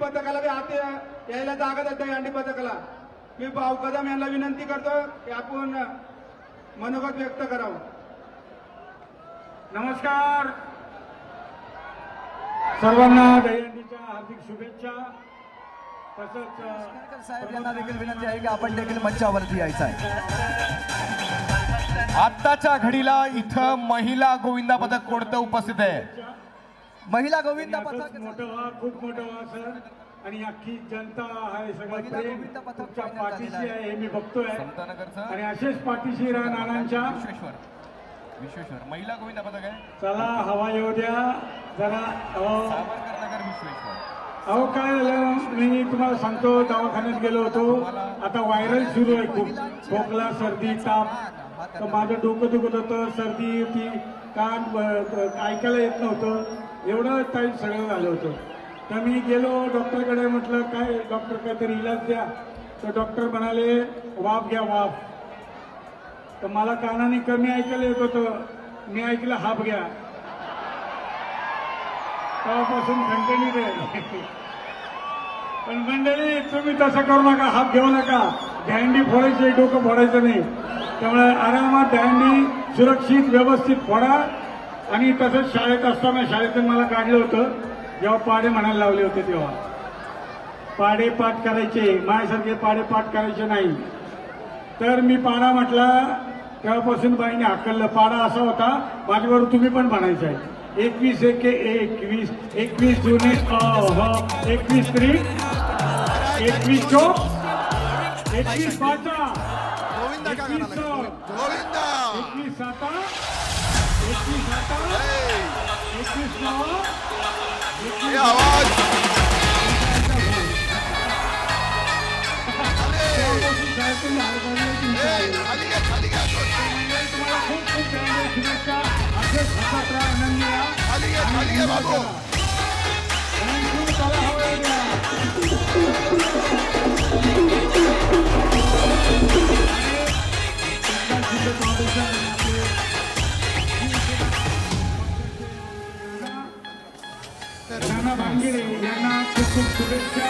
पथकाला बी आत यायला जागा देत दहीहंडी पथकाला. मी भाऊ कदम यांना विनंती करतो की आपण मनोगत व्यक्त करावं. नमस्कार सर्वांना दहीहंडीच्या हार्दिक शुभेच्छा. तसंच साहेब यांना देखील विनंती आहे की आपण देखील मंचावरती यायचं आहे. आत्ताच्या घडीला इथं महिला गोविंदा पथक कोणतं उपस्थित आहे? महिला गोविंदा पथक मोठं व्हा, खूप मोठं व्हा सर. आणि अख्खी जनता आहे सगळं महिला प्रेम गोविंदा पथक तुमच्या final पाठीशी झालेलं आहे हे मी बघतोय. समतानगरचं आणि असेच पाठीशी राहा नानांच्या. विश्वेश्वर महिला गोविंदा पथक आहे. चला हवा येऊ द्या जरा. सावरकर नगर विश्वेश्वर. अहो काय झालं मी तुम्हाला सांगतो, दवाखान्यात गेलो होतो. आता व्हायरल सुरू आहे खूप, खोकला सर्दी ताप. तर माझं डोकं दुखत होतं, सर्दी होती, कान ऐकायला येत नव्हतं, एवढं काही सगळं झालं होतं. तर मी गेलो डॉक्टरकडे, म्हटलं काय डॉक्टर काहीतरी इलाज द्या. तर डॉक्टर म्हणाले वाफ घ्या वाफ. तर मला कानाने कमी ऐकायला येत होतं, मी ऐकलं हाफ घ्या. तेव्हापासून कंटिन्यू आहे. पण मंडळी तुम्ही तसं करू नका, हात घेऊ नका. दहीहंडी फोडायची, डोकं फोडायचं नाही. त्यामुळे आरामात दहीहंडी सुरक्षित व्यवस्थित फोडा. आणि तसंच शाळेत असताना शाळेतून मला काढलं होतं, जेव्हा पाढे म्हणायला लावले होते तेव्हा. पाढे पाठ करायचे, माझ्यासारखे पाढे पाठ करायचे नाही. तर मी पाढा म्हटला तेव्हापासून बाईने हाकललं. पाढा असा होता, माझ्याबरोबर तुम्ही पण म्हणायचं आहे. 21 एके 21, 21 जुने 21 त्रिक 21 चोक 21 पाचा 21 चोक 21 साता 21 साता 21 नवा 21 आवाज. तुम्हाला खूप खूप शुभेच्छा. असेच हसत राहा, आनंदी राहा. नाना भांगिरे यांना खूप खूप शुभेच्छा.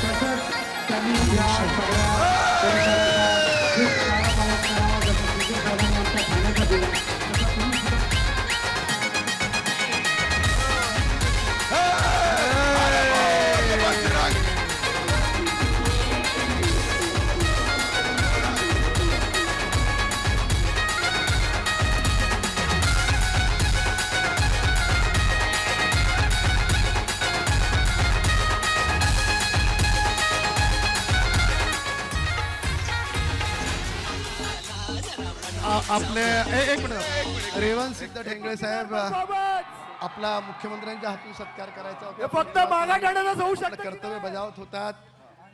तसंच त्यांनी या सगळ्या परिसराचा खूप चांगला पालक करावा, जसं तुझे साहेबांनी आमच्या ठाण्याचा दिला तसं तुम्ही सुद्धा. आपले एक मिनिट रेवंत सिद्ध ठेंगळे साहेब आपला मुख्यमंत्र्यांच्या हातून सत्कार करायचा होता. फक्त मागा टाळण्याला जाऊ आपलं कर्तव्य बजावत होतात.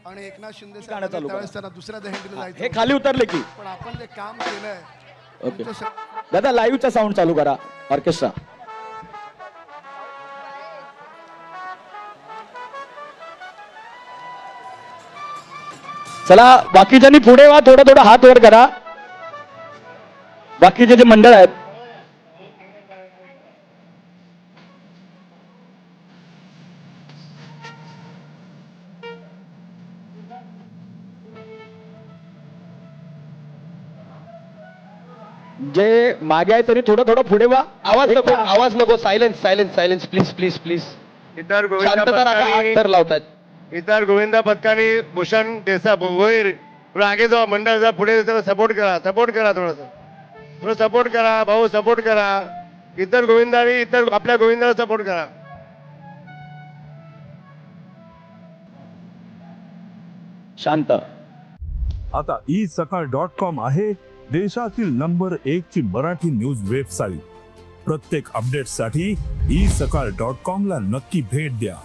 आणि एकनाथ शिंदे साहेब गाणं चालू त्यावेळेस त्यांना दुसऱ्या दहीहंडीला हे जायचं खाली उतरले की पण आपण जे काम केलंय ओके तुमचं दादा लाईव्हचा साऊंड चालू करा ऑर्केस्ट्रा. चला बाकीच्यांनी पुढे वा, थोडं थोडं हात वर करा. बाकीचे जे मंडळ आहेत जे मागे आहे तरी थोडं थोडं पुढे वा. आवाज नको. Silence silence silence please please please. इतर गोविंदा शांतता राखा. पथकाने तर लावतात इतर गोविंदा पथकाने भूषण देसा भोईर थोडं आगे जावा, मंडळ जा, पुढे सपोर्ट करा थोडं सपोर्ट करा भाऊ, सपोर्ट करा. इतर गोविंदाने इतर आपल्या गोविंदाला सपोर्ट करा. शांत. आता isakal.com आहे देशातील नंबर 1 ची मराठी न्यूज वेबसाईट. प्रत्येक अपडेटसाठी isakal.com ला नक्की भेट द्या.